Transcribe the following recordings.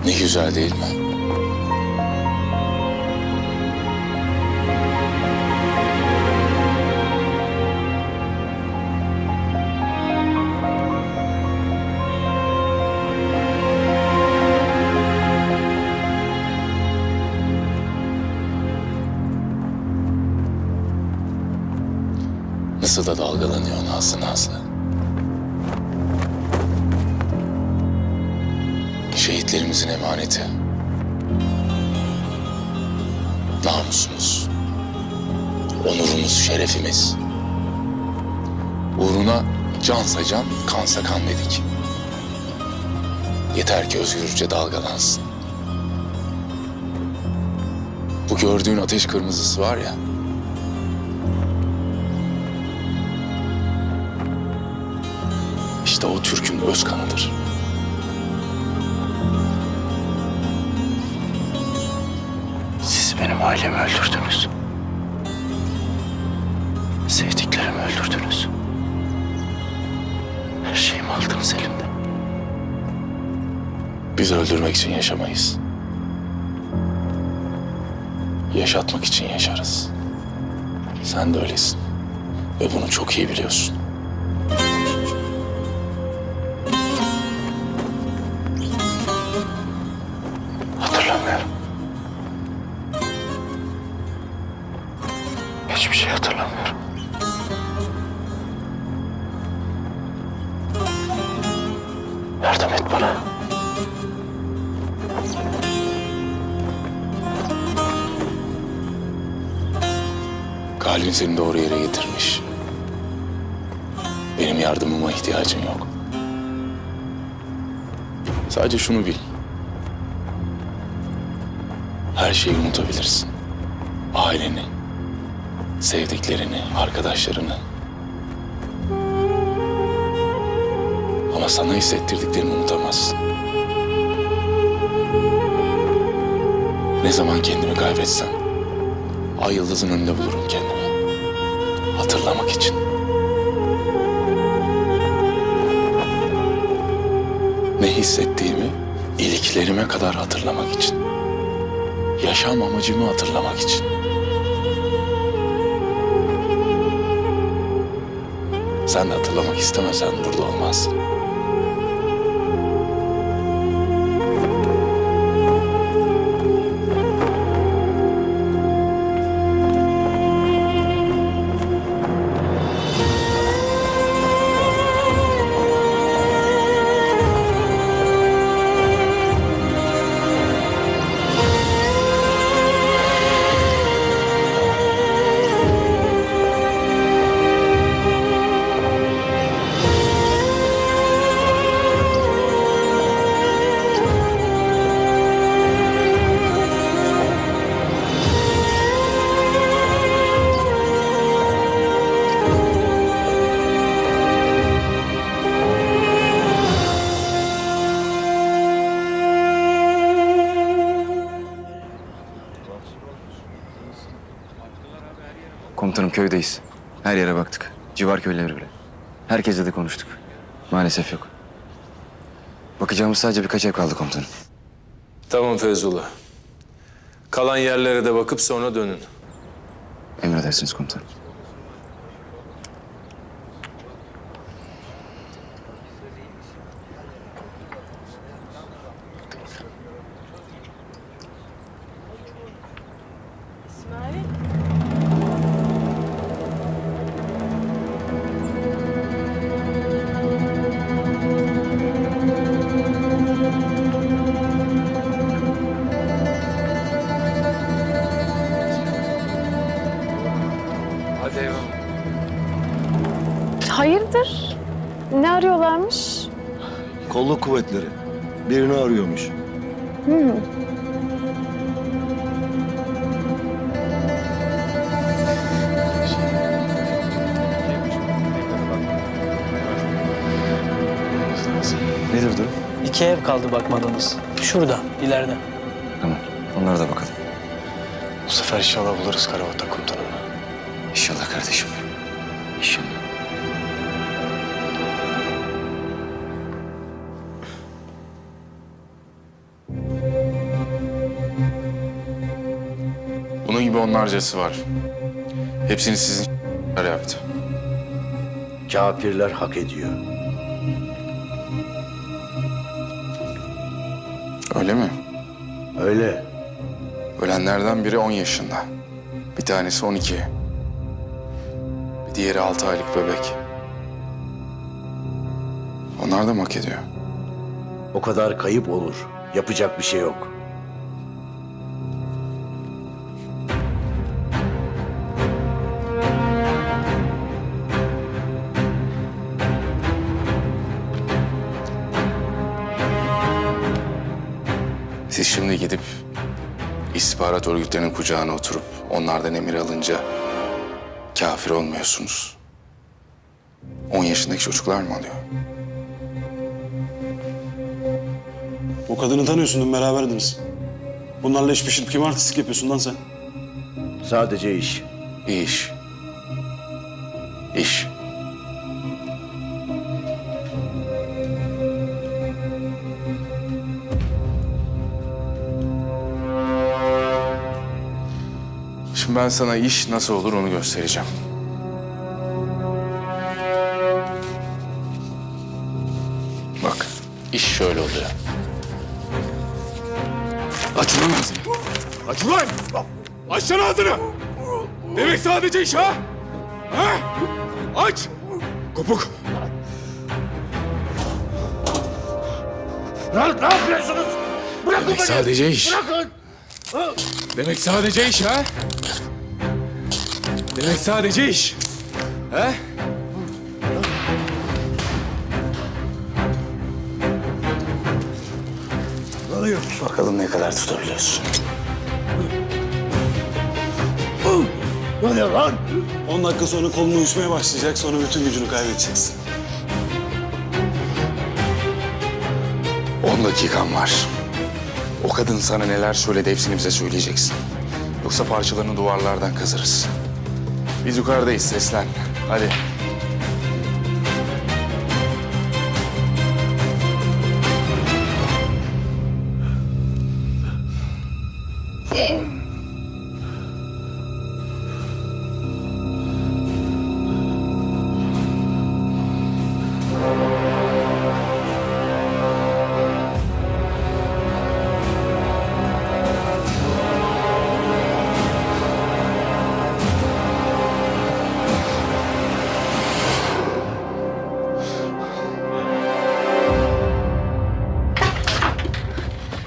Ne güzel değil mi? Nasıl da dalgalanıyor Nazlı Nazlı. Şehitlerimizin emaneti. Namusumuz. Onurumuz, şerefimiz. Uğruna cansa can, kansa kan dedik. Yeter ki özgürce dalgalansın. Bu gördüğün ateş kırmızısı var ya, İşte o Türk'ün öz kanıdır. Siz benim ailemi öldürdünüz. Sevdiklerimi öldürdünüz. Her şeyimi aldınız elimden. Biz öldürmek için yaşamayız. Yaşatmak için yaşarız. Sen de öylesin. Ve bunu çok iyi biliyorsun. Hatırlamıyorum. Hiçbir şey hatırlamıyorum. Yardım et bana. Kalbin seni doğru yere getirmiş. Benim yardımıma ihtiyacın yok. Sadece şunu bil. Her şeyi unutabilirsin. Aileni, sevdiklerini, arkadaşlarını. Ama sana hissettirdiklerini unutamazsın. Ne zaman kendimi kaybetsem, ay yıldızın önünde bulurum kendimi. Hatırlamak için. Ne hissettiğimi iliklerime kadar hatırlamak için. Yaşam amacımı hatırlamak için. Sen de hatırlamak istemesen burada olmazsın. Komutanım köydeyiz. Her yere baktık. Civar köyleri bile. Herkesle de konuştuk. Maalesef yok. Bakacağımız sadece birkaç ev kaldı komutanım. Tamam Feyzullah. Kalan yerlere de bakıp sonra dönün. Emredersiniz komutanım. Hadi eyvallah. Hayırdır? Ne arıyorlarmış? Kolluk kuvvetleri. Birini arıyormuş. Nedir durum? 2 ev kaldı bakmadığımız. Şurada, ileride. Tamam. Onlara da bakalım. Bu sefer inşallah buluruz Karabatak komutanım. İnşallah kardeşim. İnşallah. Bunun gibi onlarcası var. Hepsini sizin yaptı. Kafirler hak ediyor. Öyle mi? Öyle. Ölenlerden biri 10 yaşında. Bir tanesi 12. Bir diğeri 6 aylık bebek. Onlar da mı hak ediyor? O kadar kayıp olur. Yapacak bir şey yok. Siz şimdi gidip istihbarat örgütlerinin kucağına oturup onlardan emir alınca kafir olmuyorsunuz. 10 yaşındaki çocuklar mı alıyor? O kadını tanıyorsun, dün beraberdiniz. Bunlarla iş pişirip kim artistlik yapıyorsun lan sen? Sadece iş. İş. İş. Şimdi ben sana iş nasıl olur onu göstereceğim. Bak, iş şöyle oluyor. Açın lan ağzını. Aç ulan! Aç lan ağzını! Demek sadece iş ha? Ha? Aç! Kopuk! Lan ne yapıyorsunuz? Bırakın Demek sadece iş. Bırakın! Demek sadece iş ha? Demek sadece iş. Ha? Bakalım ne kadar tutabiliyorsun. Bu ne lan? 10 dakika sonra kolun uyuşmaya başlayacak, sonra bütün gücünü kaybedeceksin. 10 dakikan var. O kadın sana neler söyledi hepsini bize söyleyeceksin. Yoksa parçalarını duvarlardan kazırız. Biz yukarıdayız, seslen. Hadi.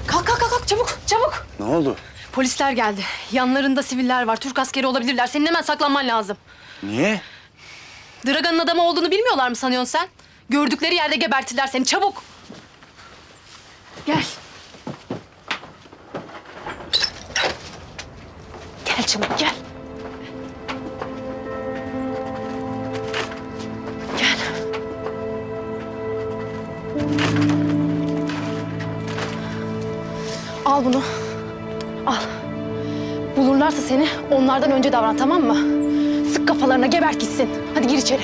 Kalk kalk kalk kalk, çabuk çabuk. Ne oldu? Polisler geldi. Yanlarında siviller var. Türk askeri olabilirler. Senin hemen saklanman lazım. Niye? Dragan'ın adamı olduğunu bilmiyorlar mı sanıyorsun sen? Gördükleri yerde gebertirler seni. Çabuk. Gel. Gel çabuk gel. Gel. Al bunu. Al. Bulurlarsa seni onlardan önce davran, tamam mı? Sık kafalarına, gebert gitsin. Hadi gir içeri.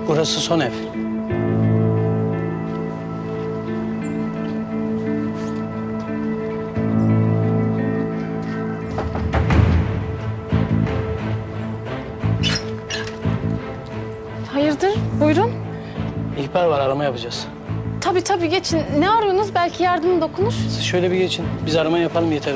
Burası son ev. Hayırdır? Buyurun. İhbar var, arama yapacağız. Tabii tabii geçin. Ne arıyorsunuz? Belki yardım dokunur. Siz şöyle bir geçin. Biz arama yapalım yeter.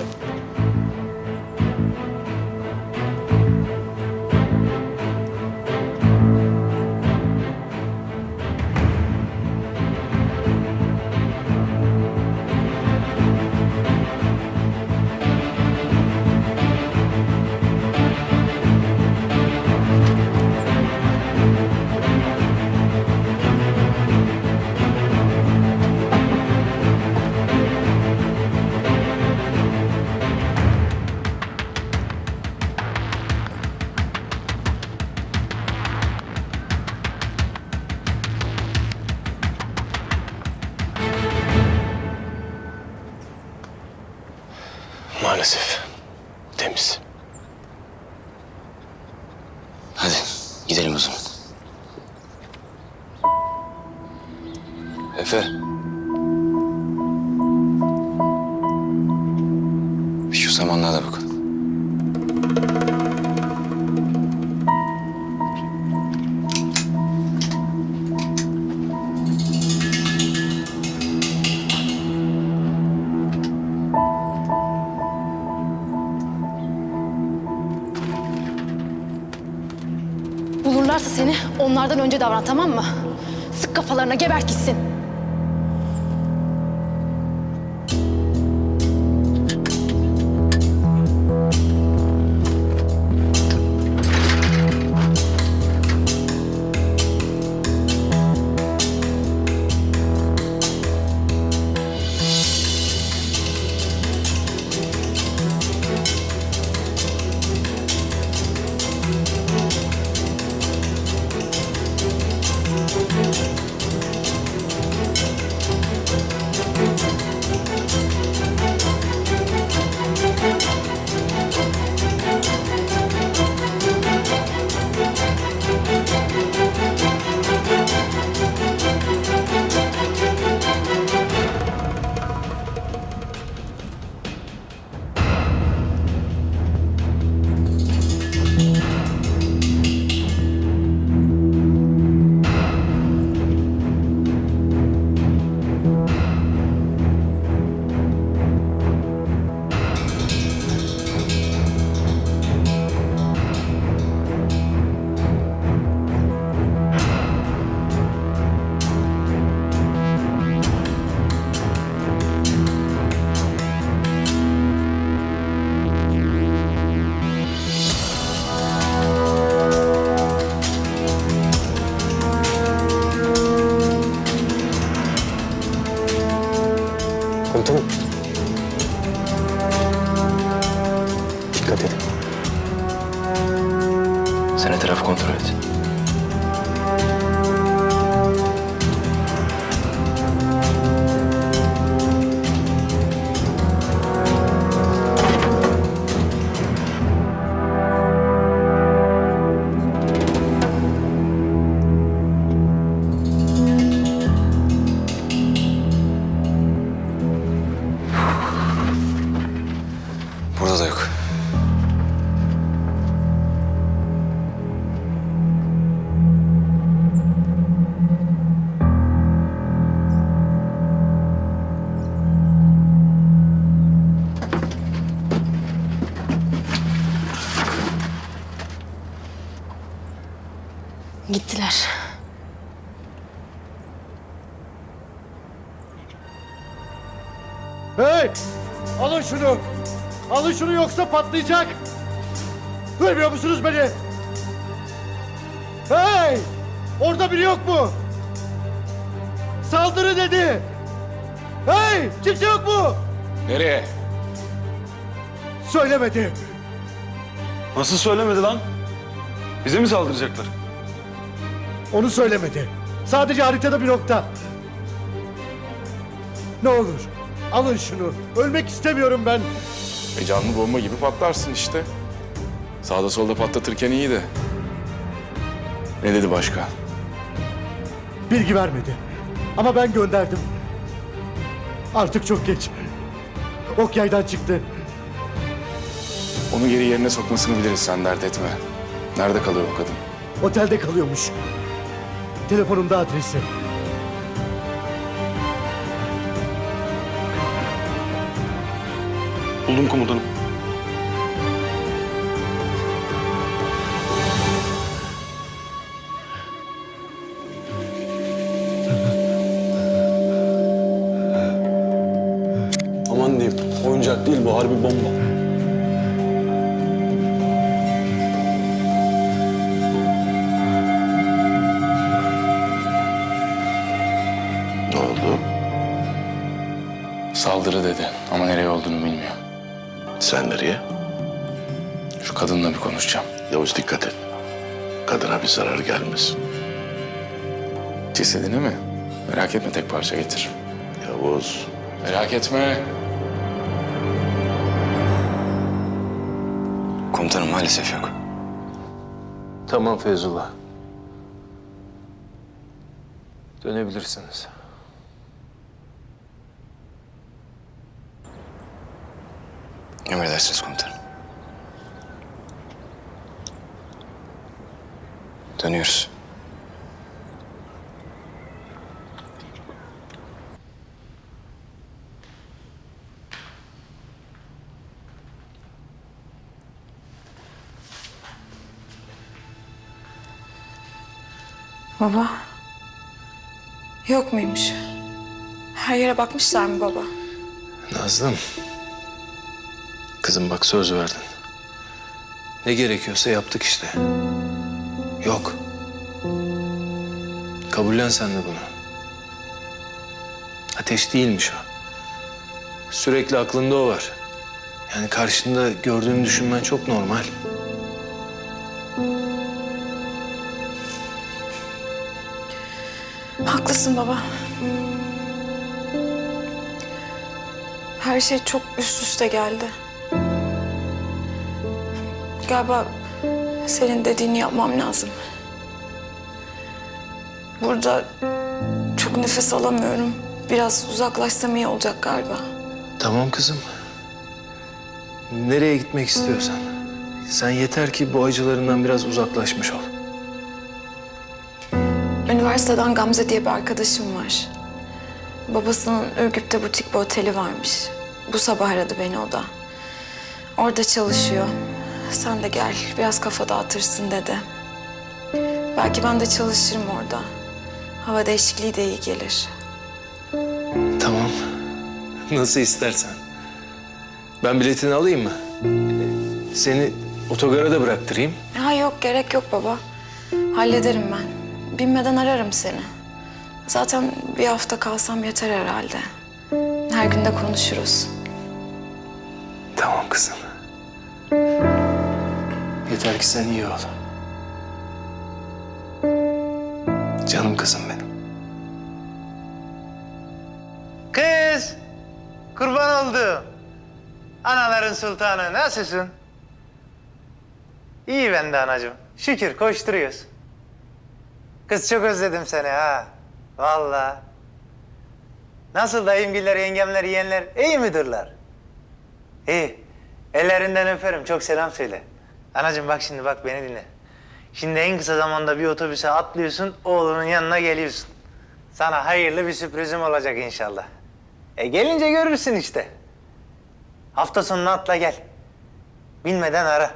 Maalesef. Temiz. Hadi gidelim o zaman. Efe. Şu samanlığa da bakalım. Bulurlarsa seni onlardan önce davran, tamam mı? Sık kafalarına, gebert gitsin. Komutanım. Dikkat edin. Sen etrafı kontrol et. Burada da yok. Gittiler. Hey! Alın şunu! Alın şunu yoksa patlayacak! Duymuyor musunuz beni? Hey! Orada biri yok mu? Saldırı dedi! Hey! Kimse yok mu? Nereye? Söylemedi. Nasıl söylemedi lan? Bize mi saldıracaklar? Onu söylemedi. Sadece haritada bir nokta. Ne olur alın şunu. Ölmek istemiyorum ben. Canlı bomba gibi patlarsın işte. Sağda solda patlatırken iyi de. Ne dedi başka? Bilgi vermedi. Ama ben gönderdim. Artık çok geç. Ok yaydan çıktı. Onu geri yerine sokmasını biliriz, sen dert etme. Nerede kalıyor o kadın? Otelde kalıyormuş. Telefonumda adresi. Buldum komutanım. Aman diyeyim, oyuncak değil bu, harbi bomba. Ne oldu? Saldırı dedi ama nereye olduğunu bilmiyor. Sen nereye? Şu kadınla bir konuşacağım. Yavuz dikkat et. Kadına bir zarar gelmesin. Cesedini mi? Merak etme, tek parça getir. Yavuz. Merak etme. Komutanım maalesef yok. Tamam Feyzullah. Dönebilirsiniz. Emredersiniz komutanım. Dönüyoruz. Baba. Yok muymuş? Her yere bakmışlar mı baba? Nazlım. Kızım bak söz verdin. Ne gerekiyorsa yaptık işte. Yok. Kabullen sen de bunu. Ateş değilmiş o. Sürekli aklında o var. Yani karşında gördüğünü düşünmen çok normal. Haklısın baba. Her şey çok üst üste geldi. Galiba senin dediğini yapmam lazım. Burada çok nefes alamıyorum. Biraz uzaklaşsam iyi olacak galiba. Tamam kızım. Nereye gitmek istiyorsan. Sen yeter ki bu acılarından biraz uzaklaşmış ol. Üniversiteden Gamze diye bir arkadaşım var. Babasının Ürgüp'te butik bir oteli varmış. Bu sabah aradı beni o da. Orada çalışıyor. Sen de gel, biraz kafa dağıtırsın dedi. Belki ben de çalışırım orada. Hava değişikliği de iyi gelir. Tamam. Nasıl istersen. Ben biletini alayım mı? Seni otogara da bıraktırayım. Ha yok, gerek yok baba. Hallederim ben. Binmeden ararım seni. Zaten bir hafta kalsam yeter herhalde. Her gün de konuşuruz. Tamam kızım. Yeter ki sen iyi ol. Canım kızım benim. Kız, kurban oldum. Anaların sultanı, nasılsın? İyi ben de anacığım. Şükür koşturuyoruz. Kız çok özledim seni ha. Vallahi. Nasıl dayımgiller, yengemler, yeğenler iyi midirler? İyi. Ellerinden öperim. Çok selam söyle. Anacığım bak şimdi bak beni dinle. Şimdi en kısa zamanda bir otobüse atlıyorsun, oğlunun yanına geliyorsun. Sana hayırlı bir sürprizim olacak inşallah. Gelince görürsün işte. Hafta sonuna atla gel. Bilmeden ara.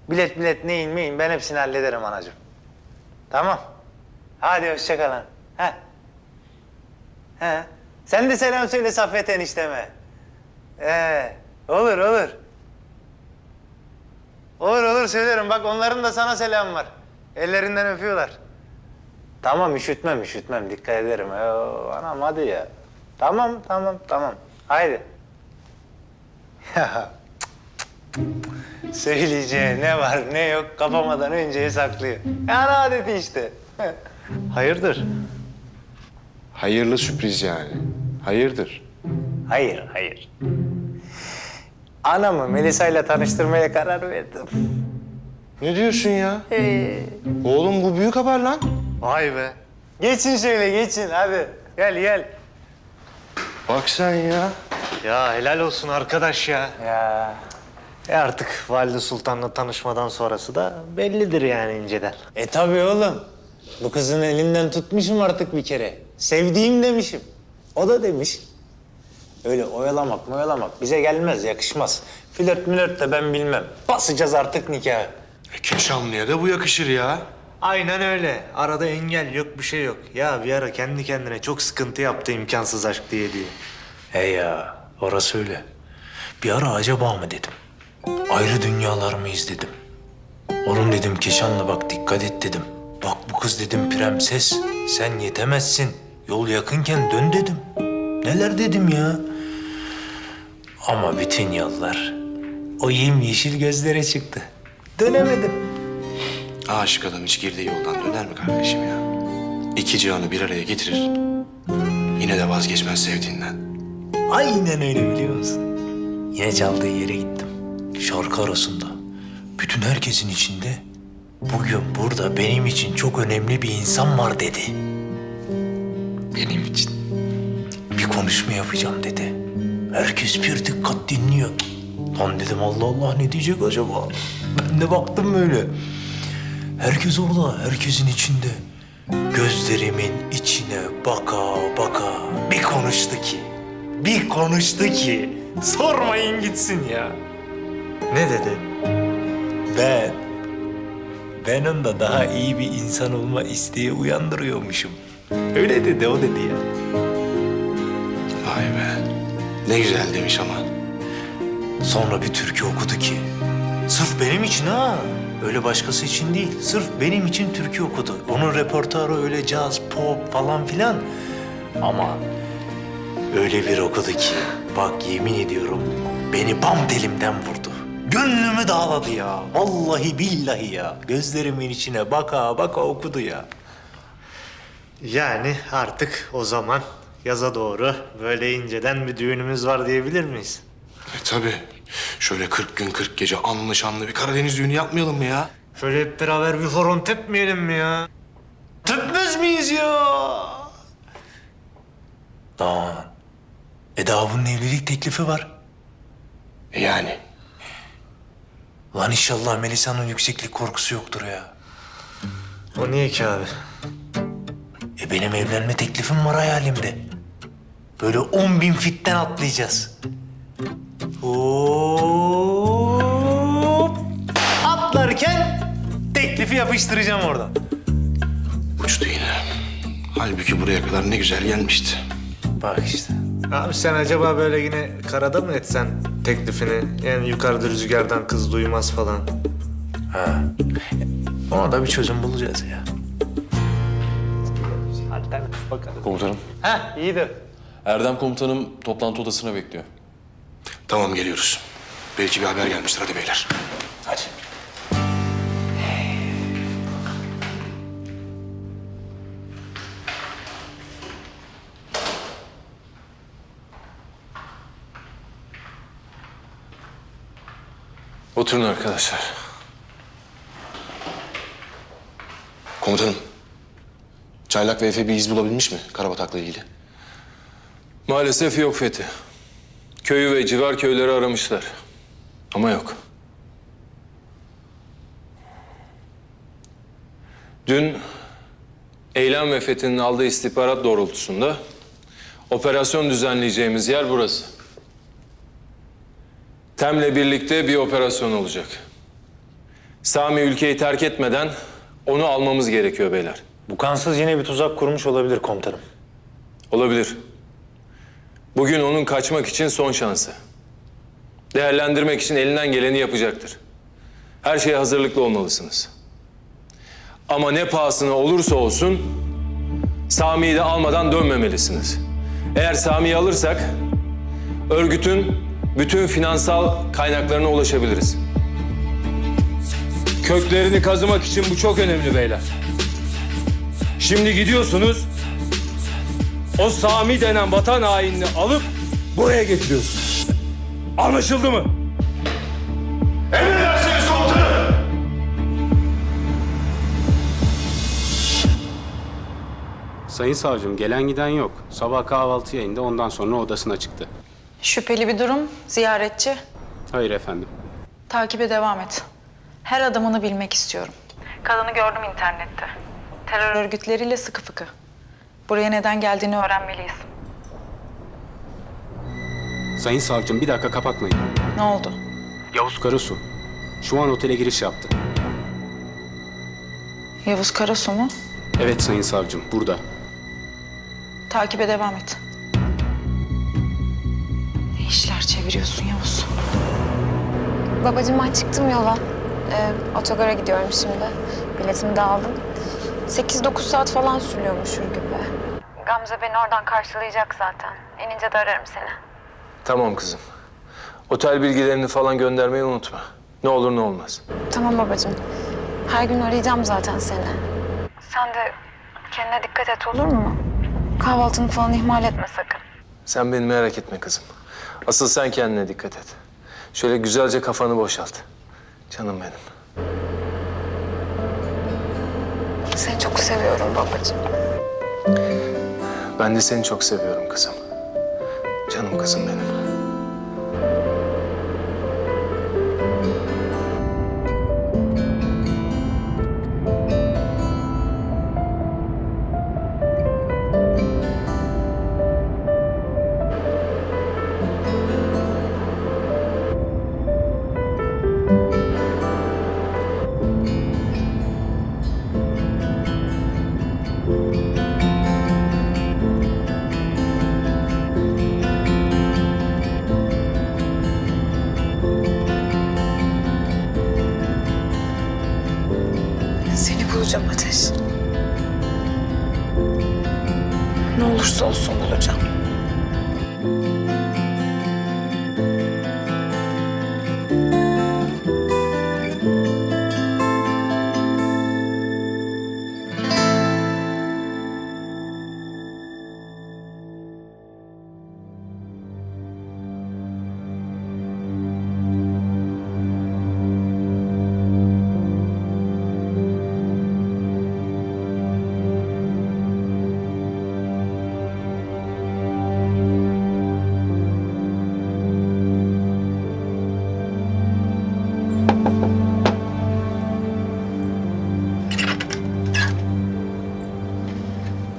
Bilet neyin meyin ben hepsini hallederim anacığım. Tamam. Hadi hoşça kalın. He. He. Sen de selam söyle Saffet enişteme. Olur olur. Olur söylerim. Bak onların da sana selam var. Ellerinden öpüyorlar. Tamam üşütmem. Dikkat ederim. Anam hadi ya. Tamam. Haydi. Söyleyeceği ne var ne yok kapamadan önceye saklıyor. Yani adeti işte. Hayırdır? Hayırlı sürpriz yani. Hayırdır? Hayır. Anamı Melisa'yla tanıştırmaya karar verdim. Ne diyorsun ya? Oğlum bu büyük haber lan. Vay be. Geçin şöyle geçin hadi. Gel. Bak sen ya. Ya helal olsun arkadaş ya. Artık Valide Sultan'la tanışmadan sonrası da bellidir yani inceden. Tabii oğlum. Bu kızın elinden tutmuşum artık bir kere. Sevdiğim demişim. O da demiş. Öyle oyalamak bize gelmez, yakışmaz. Flört de ben bilmem. Basacağız artık nikahı. Keşanlı'ya da bu yakışır ya. Aynen öyle. Arada engel yok, bir şey yok. Ya bir ara kendi kendine çok sıkıntı yaptı imkansız aşk diye. Ya, orası öyle. Bir ara acaba mı dedim. Ayrı dünyalar mıyız dedim. Oğlum dedim Keşanlı bak dikkat et dedim. Bak bu kız dedim prenses. Sen yetemezsin. Yol yakınken dön dedim. Neler dedim ya. Ama bütün yollar o yemyeşil gözlere çıktı. Dönemedim. Aşık adam hiç girdiği yoldan döner mi kardeşim ya? İki cihanı bir araya getirir. Yine de vazgeçmez sevdiğinden. Aynen öyle biliyor musun? Yine çaldığı yere gittim. Şarkı arasında. bütün herkesin içinde bugün burada benim için çok önemli bir insan var dedi. Benim için bir konuşma yapacağım dedi. Herkes bir dikkat dinliyor. Lan dedim Allah Allah ne diyecek acaba? Ben de baktım böyle. Herkes orada, herkesin içinde. Gözlerimin içine baka baka bir konuştu ki. Bir konuştu ki. Sormayın gitsin ya. Ne dedi? Ben onda daha iyi bir insan olma isteği uyandırıyormuşum. Öyle dedi, o dedi ya. Vay be. Ne güzel demiş ama. Sonra bir türkü okudu ki. Sırf benim için ha. Öyle başkası için değil. Sırf benim için türkü okudu. Onun repertuarı öyle caz, pop falan filan. Ama öyle bir okudu ki. Bak yemin ediyorum beni bam telimden vurdu. Gönlümü dağladı ya. Vallahi billahi ya. Gözlerimin içine baka baka okudu ya. Yani artık o zaman yaza doğru böyle inceden bir düğünümüz var diyebilir miyiz? Tabii. Şöyle 40 gün 40 gece anlı şanlı bir Karadeniz düğünü yapmayalım mı ya? Şöyle hep beraber bir horon tepmeyelim mi ya? Tepmez miyiz ya? Daha bunun evlilik teklifi var. Yani. Lan inşallah Melisa'nın yükseklik korkusu yoktur ya. O niye ki abi? Benim evlenme teklifim var hayalimde. Böyle 10.000 fitten atlayacağız. Hop! Atlarken teklifi yapıştıracağım oradan. Uçtu yine. Halbuki buraya kadar ne güzel gelmişti. Bak işte. Abi sen acaba böyle yine karada mı etsen teklifini? Yani yukarıda rüzgardan kız duymaz falan. Ha. Ona da bir çözüm bulacağız ya. Alternatif bakalım. Komutanım, Ha, iyidir. Erdem komutanım toplantı odasına bekliyor. Tamam geliyoruz. Belki bir haber gelmiştir hadi beyler. Hadi. Oturun arkadaşlar. Komutanım. Çaylak ve Efe bir iz bulabilmiş mi Karabatak'la ilgili? Maalesef yok Fethi. Köyü ve civar köyleri aramışlar. Ama yok. Dün Eylem ve Fethi'nin aldığı istihbarat doğrultusunda operasyon düzenleyeceğimiz yer burası. Tem'le birlikte bir operasyon olacak. Sami ülkeyi terk etmeden onu almamız gerekiyor beyler. Bu kansız yine bir tuzak kurmuş olabilir komutanım. Olabilir. Bugün onun kaçmak için son şansı. Değerlendirmek için elinden geleni yapacaktır. Her şeye hazırlıklı olmalısınız. Ama ne pahasına olursa olsun Sami'yi de almadan dönmemelisiniz. Eğer Sami'yi alırsak örgütün bütün finansal kaynaklarına ulaşabiliriz. Köklerini kazımak için bu çok önemli beyler. Şimdi gidiyorsunuz, o Sami denen vatan hainini alıp buraya getiriyorsunuz. Anlaşıldı mı? Emredersiniz komutanım. Sayın savcım, gelen giden yok. Sabah kahvaltıya indi, ondan sonra odasına çıktı. Şüpheli bir durum, ziyaretçi. Hayır efendim. Takibe devam et. Her adımını bilmek istiyorum. Kadını gördüm internette. Terör örgütleriyle sıkı fıkı. Buraya neden geldiğini öğrenmeliyiz. Sayın savcım, bir dakika kapatmayın. Ne oldu? Yavuz Karasu şu an otele giriş yaptı. Yavuz Karasu mu? Evet sayın savcım, burada. Takibe devam et. Ne işler çeviriyorsun Yavuz? Babacığım ben çıktım yola. Otogara gidiyorum şimdi. Biletimi de aldım. 8-9 saat falan sürüyormuş Ürgüp'e. Gamze beni oradan karşılayacak zaten. İnince de ararım seni. Tamam kızım. Otel bilgilerini falan göndermeyi unutma. Ne olur ne olmaz. Tamam babacığım. Her gün arayacağım zaten seni. Sen de kendine dikkat et olur mu? Kahvaltını falan ihmal etme sakın. Sen beni merak etme kızım. Asıl sen kendine dikkat et. Şöyle güzelce kafanı boşalt. Canım benim. seni çok seviyorum babacığım. Ben de seni çok seviyorum kızım. Canım kızım benim. Seni bulacağım Ateş. Ne olursa olsun bulacağım.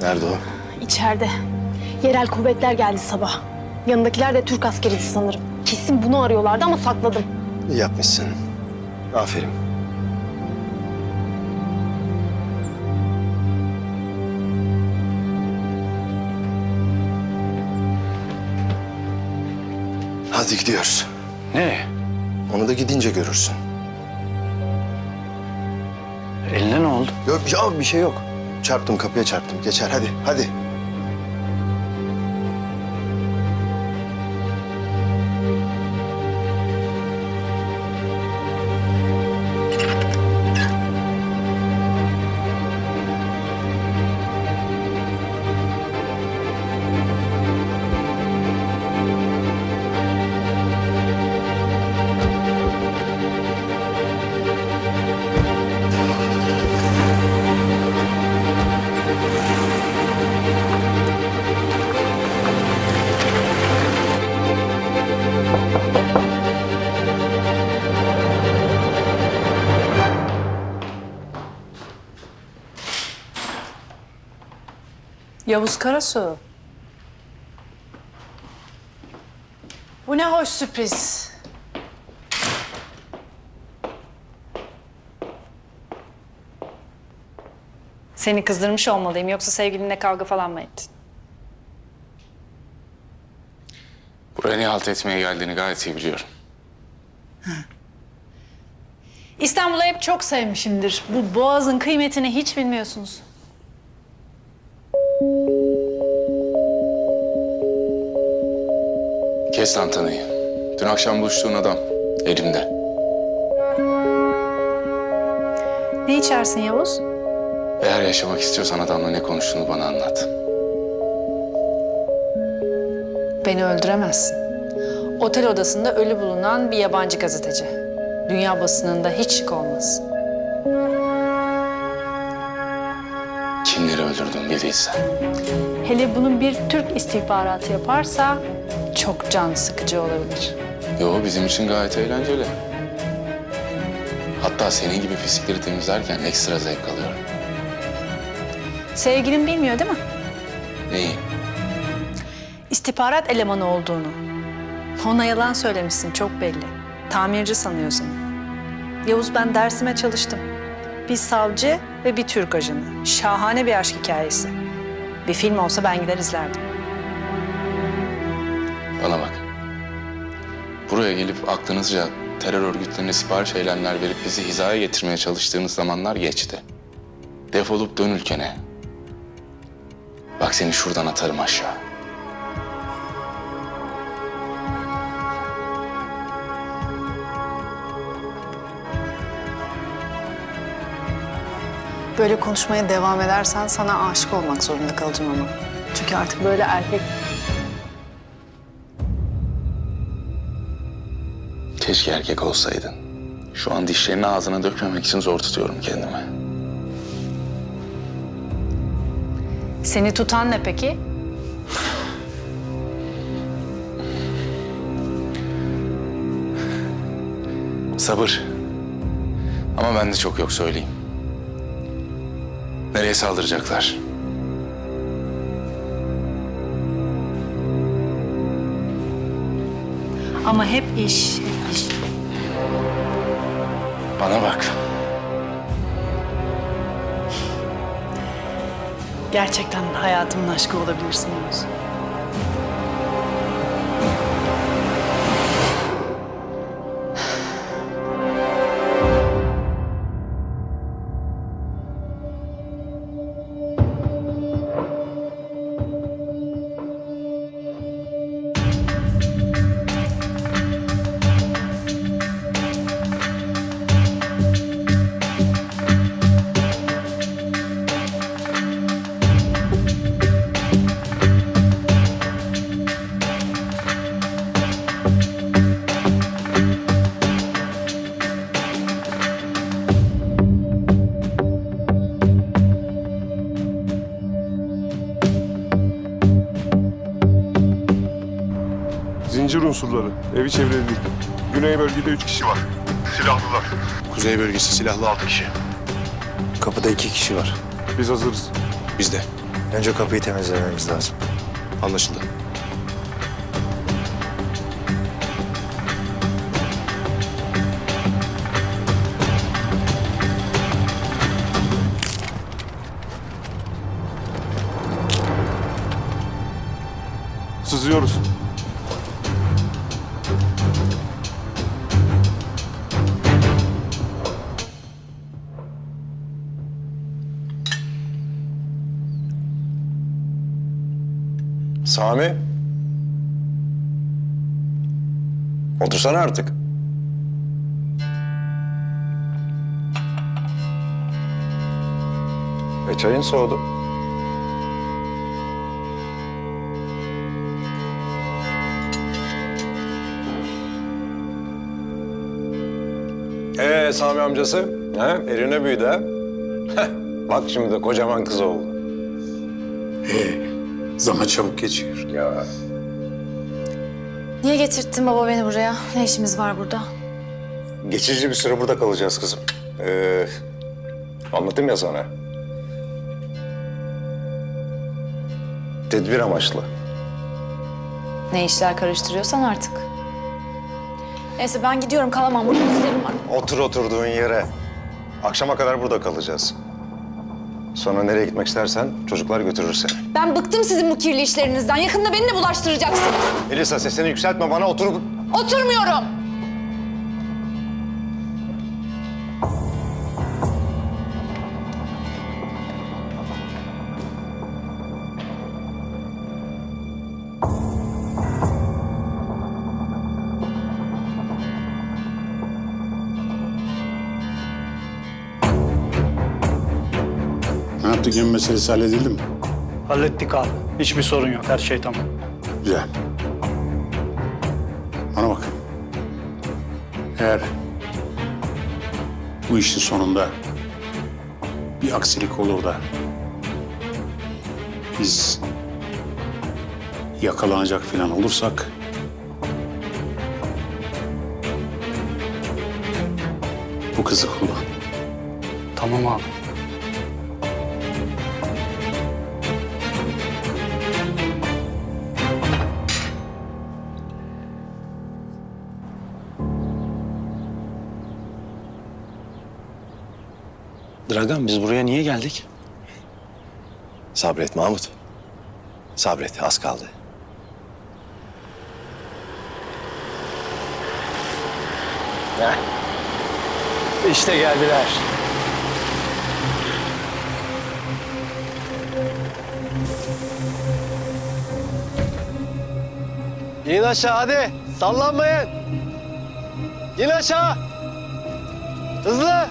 Nerede o? İçeride. Yerel kuvvetler geldi sabah. Yanındakiler de Türk askeriydi sanırım. Kesin bunu arıyorlardı ama sakladım. İyi yapmışsın. Aferin. Hadi gidiyoruz. Nereye? Onu da gidince görürsün. Eline ne oldu? Yok ya bir şey yok. Çarptım kapıya çarptım. Geçer hadi hadi. Yavuz Karasu. Bu ne hoş sürpriz. Seni kızdırmış olmalıyım. Yoksa sevgilinle kavga falan mı ettin? Buraya ne halt etmeye geldiğini gayet iyi biliyorum. İstanbul'u hep çok sevmişimdir. Bu boğazın kıymetini hiç bilmiyorsunuz. Kes tantanayı. Dün akşam buluştuğun adam elimde. Ne içersin Yavuz? Eğer yaşamak istiyorsan adamla ne konuştuğunu bana anlat. Beni öldüremezsin. Otel odasında ölü bulunan bir yabancı gazeteci. Dünya basınında hiç şık olmaz. Kimleri öldürdün bildiysen. Hele bunun bir Türk istihbaratı yaparsa çok can sıkıcı olabilir. Yo bizim için gayet eğlenceli. Hatta senin gibi pislikleri temizlerken ekstra zevk alıyorum. Sevgilin bilmiyor değil mi? Neyi? İstihbarat elemanı olduğunu. Ona yalan söylemişsin çok belli. Tamirci sanıyor seni. Yavuz ben dersime çalıştım. Bir savcı ve bir Türk ajanı. Şahane bir aşk hikayesi. Bir film olsa ben gider izlerdim. Bana bak. Buraya gelip aklınızca terör örgütlerine sipariş eylemler verip bizi hizaya getirmeye çalıştığınız zamanlar geçti. Defolup dön ülkene. Bak seni şuradan atarım aşağı. Böyle konuşmaya devam edersen sana aşık olmak zorunda kalacağım ama. Çünkü artık böyle erkek... Keşke erkek olsaydın. Şu an dişlerini ağzına dökmemek için zor tutuyorum kendimi. Seni tutan ne peki? Sabır. Ama bende çok yok söyleyeyim. Nereye saldıracaklar? Ama hep iş, hep iş. Bana bak. Gerçekten hayatımın aşkı olabilirsin Yavuz. Zincir unsurları. Evi çevreledik. Güney bölgede 3 kişi var. Silahlılar. Kuzey bölgesi silahlı 6 kişi. Kapıda 2 kişi var. Biz hazırız. Biz de. Önce kapıyı temizlememiz lazım. Anlaşıldı. Sızıyoruz. Sami. Otursana artık. Çayın soğudu. Sami amcası, eline büyüdü ha? Bak şimdi de kocaman kız oldu. Zaman çabuk geçiyor. Ya Niye getirttin baba beni buraya? Ne işimiz var burada? geçici bir süre burada kalacağız kızım. Anlattım ya sana. Tedbir amaçlı. Ne işler karıştırıyorsan artık. Neyse ben gidiyorum, kalamam. Burada işlerim var. Otur oturduğun yere. Akşama kadar burada kalacağız. Sonra nereye gitmek istersen çocuklar götürür seni. Ben bıktım sizin bu kirli işlerinizden. Yakında beni de bulaştıracaksınız. Elisa sesini yükseltme bana otur. Oturmuyorum. Ne yaptık? Gemi meselesi halledildi mi? Hallettik abi. Hiçbir sorun yok. Her şey tamam. Güzel. Bana bak. Eğer bu işin sonunda bir aksilik olur da biz yakalanacak falan olursak bu kızı kullan. Tamam abi. Dragan, biz buraya niye geldik? Sabret Mahmut. Sabret, az kaldı. İşte geldiler. İn aşağı hadi. Sallanmayın. İn aşağı. Hızlı.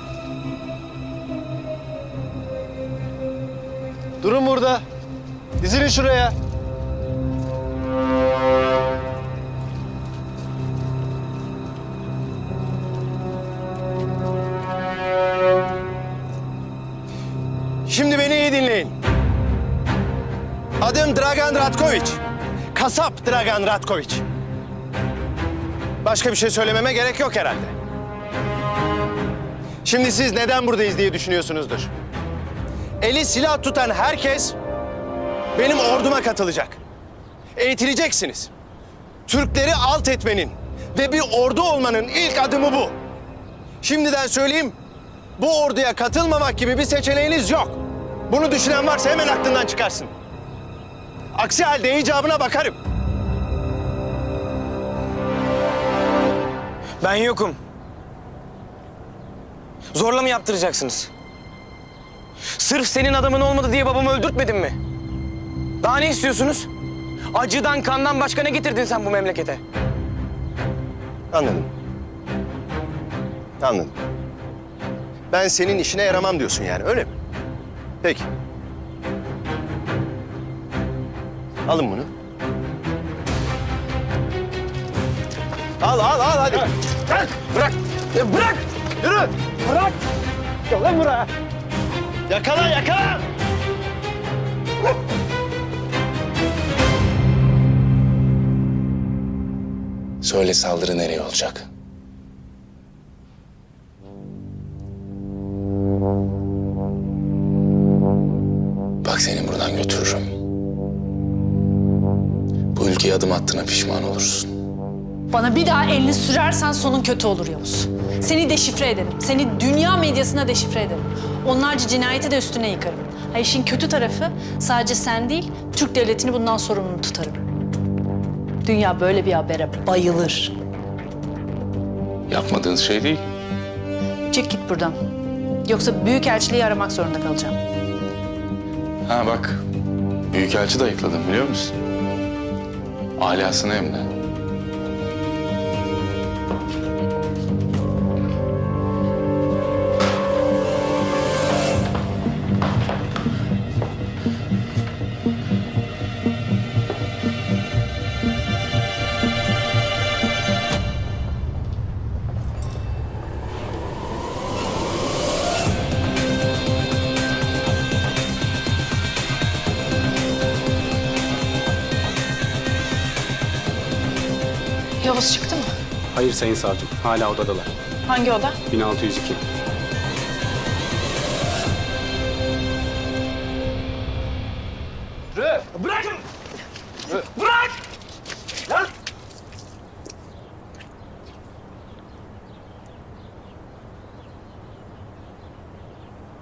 Durun burada. Dizilin şuraya. Şimdi beni iyi dinleyin. Adım Dragan Ratkoviç. Kasap Dragan Ratkoviç. Başka bir şey söylememe gerek yok herhalde. Şimdi siz neden buradayız diye düşünüyorsunuzdur. Eli silah tutan herkes benim orduma katılacak. Eğitileceksiniz. Türkleri alt etmenin ve bir ordu olmanın ilk adımı bu. Şimdiden söyleyeyim, bu orduya katılmamak gibi bir seçeneğiniz yok. Bunu düşünen varsa hemen aklından çıkarsın. Aksi halde icabına bakarım. Ben yokum. Zorla mı yaptıracaksınız? Sırf senin adamın olmadı diye babamı öldürtmedin mi? Daha ne istiyorsunuz? Acıdan, kandan başka ne getirdin sen bu memlekete? Anladım. Anladım. Ben senin işine yaramam diyorsun yani, öyle mi? Peki. Alın bunu. Al hadi. Gel, bırak. Bırak. Yürü. Bırak. Gel lan buraya. Yakala. Söyle, saldırı nereye olacak? Bak, seni buradan götürürüm. Bu ülkeye adım attığına pişman olursun. Bana bir daha elini sürersen sonun kötü olur Yavuz. Seni deşifre ederim. Seni dünya medyasına deşifre ederim. Onlarca cinayeti de üstüne yıkarım. Ha, işin kötü tarafı sadece sen değil, Türk devletini bundan sorumlu tutarım. Dünya böyle bir habere bayılır. Yapmadığınız şey değil. Çık git buradan. Yoksa büyükelçiliği aramak zorunda kalacağım. Ha bak, büyükelçi de ayıkladım, biliyor musun? Alasını hem de. Yavuz çıktı mı? Hayır sayın savcım, hala odadalar. Hangi oda? 1602. Bırakın! Bırak! Lan!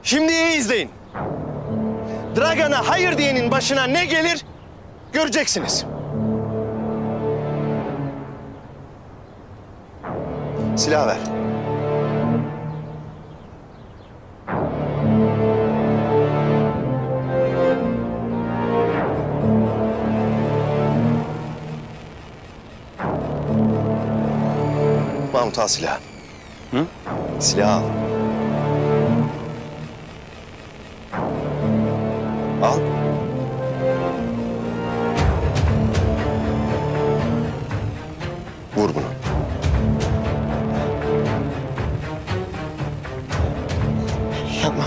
Şimdi iyi izleyin. Dragan'a hayır diyenin başına ne gelir göreceksiniz. Silah ver. Mahmut, al silahı. Hı? Silahı al. Al. Vur bunu. Yapma.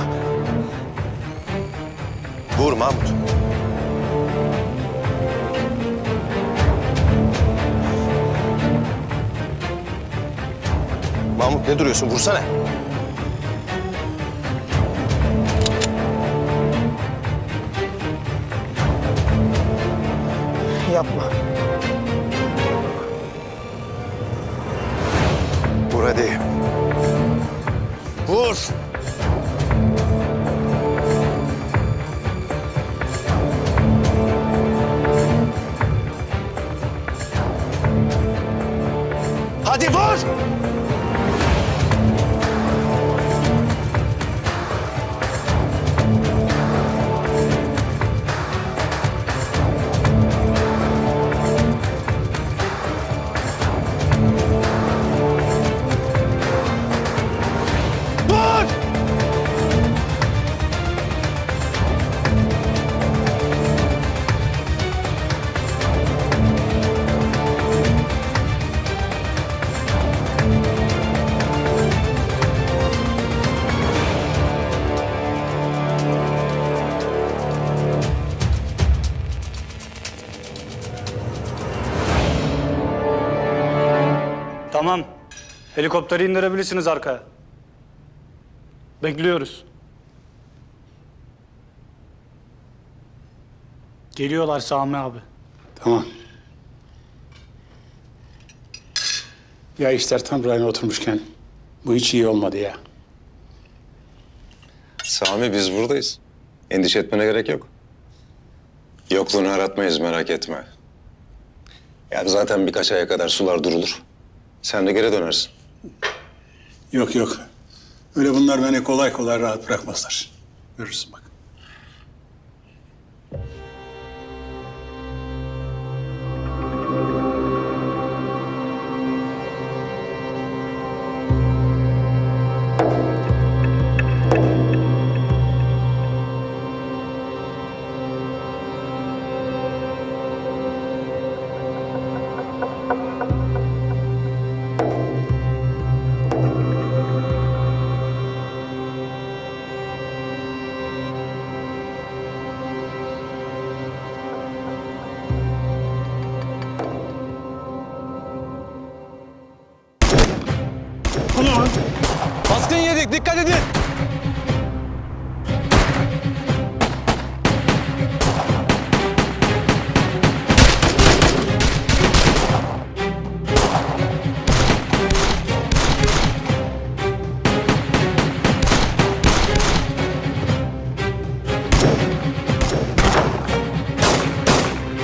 Vur Mahmut. Mahmut, ne duruyorsun? Vursana. Yapma. Vur hadi. Vur. Hadi vur. Vur! Tamam. Helikopteri indirebilirsiniz arkaya. Bekliyoruz. Geliyorlar Sami abi. Tamam. Ya işler tam rayına oturmuşken bu hiç iyi olmadı ya. Sami biz buradayız. Endişe etmene gerek yok. Yokluğunu aratmayız merak etme. Ya zaten birkaç aya kadar sular durulur. Sen de geri dönersin. Yok yok. Öyle bunlar beni kolay kolay rahat bırakmazlar. Görürsün bak. Baskın yedik, dikkat edin.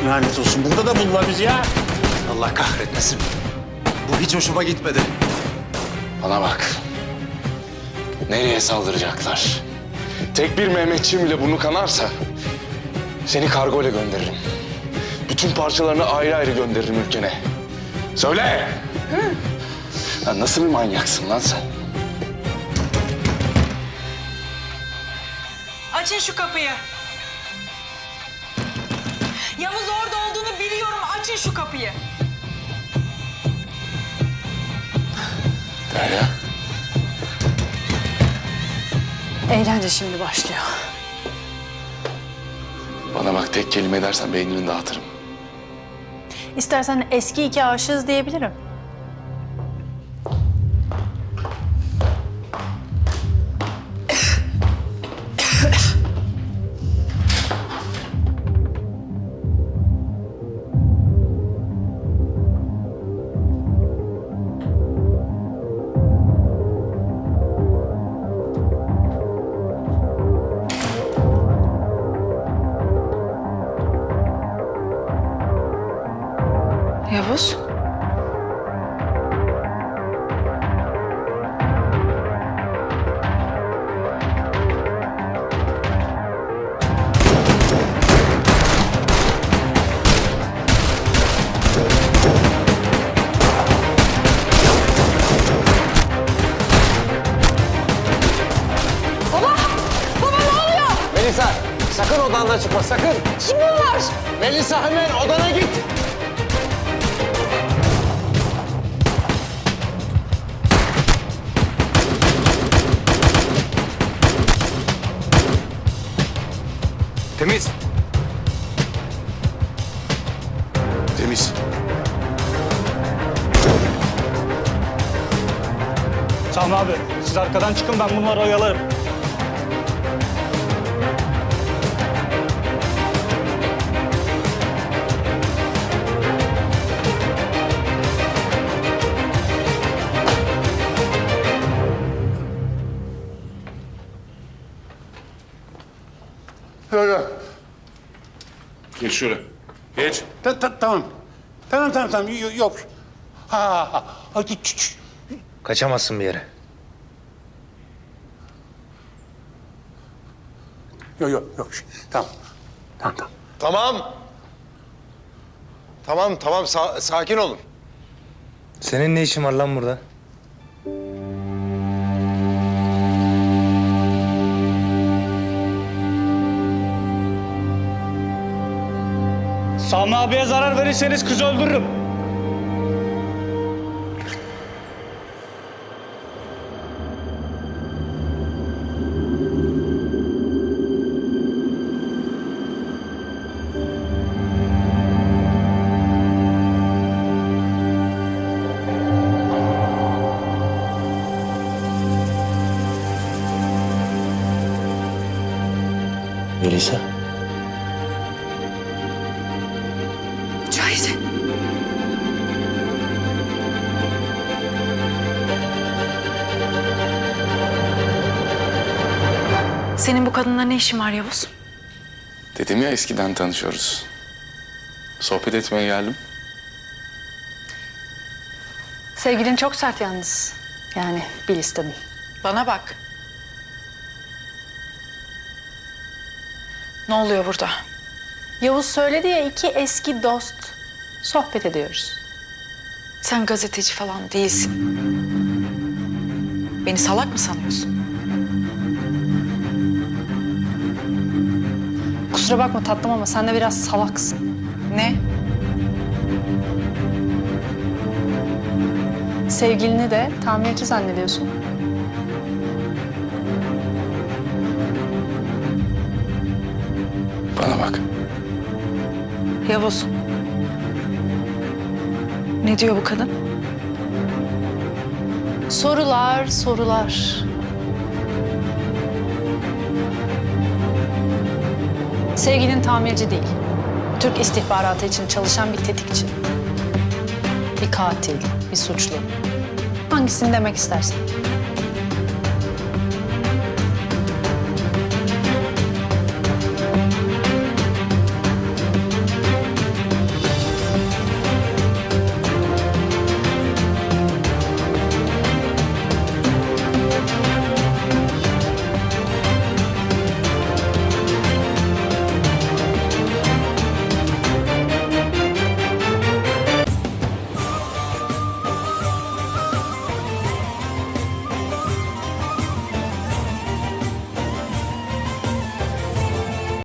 Lanet olsun. Burada da buldular bizi ya. Allah kahretmesin. Bu hiç hoşuma gitmedi. Bana bak. Nereye saldıracaklar? Tek bir Mehmetçiğim bile bunu kanarsa seni kargo ile gönderirim. Bütün parçalarını ayrı ayrı gönderirim ülkene. Söyle! Lan nasıl bir manyaksın lan sen? Açın şu kapıyı. Yavuz orada olduğunu biliyorum. Açın şu kapıyı. Derya. Eğlence şimdi başlıyor. Bana bak tek kelime edersen beynini dağıtırım. İstersen eski iki aşığız diyebilirim. Yavuz. Melisa, sakın odandan çıkma, sakın. Kim bunlar? Melisa hemen odana git. Temiz. Temiz. Sami abi siz arkadan çıkın ben bunları oyalarım. Geç şöyle. Geç. Tamam. Tamam. Yok. Ha. Kaçamazsın bir yere. Yok. Tamam. Tamam. Sakin olun. Senin ne işin var lan burada? Sami abiye zarar verirseniz kızı öldürürüm. Haydi. Senin bu kadınla ne işin var Yavuz? Dedim ya eskiden tanışıyoruz. Sohbet etmeye geldim. Sevgilin çok sert yalnız. Yani bil istedim. Bana bak. Ne oluyor burada? Yavuz söyledi ya, iki eski dost. Sohbet ediyoruz. Sen gazeteci falan değilsin. Beni salak mı sanıyorsun? Kusura bakma tatlım ama sen de biraz salaksın. Ne? Sevgilini de tamirci zannediyorsun. Bana bak. Yavuz. Ne diyor bu kadın? Sorular, sorular. Sevgilin tamirci değil. Türk istihbaratı için çalışan bir tetikçi. Bir katil, bir suçlu. Hangisini demek istersen.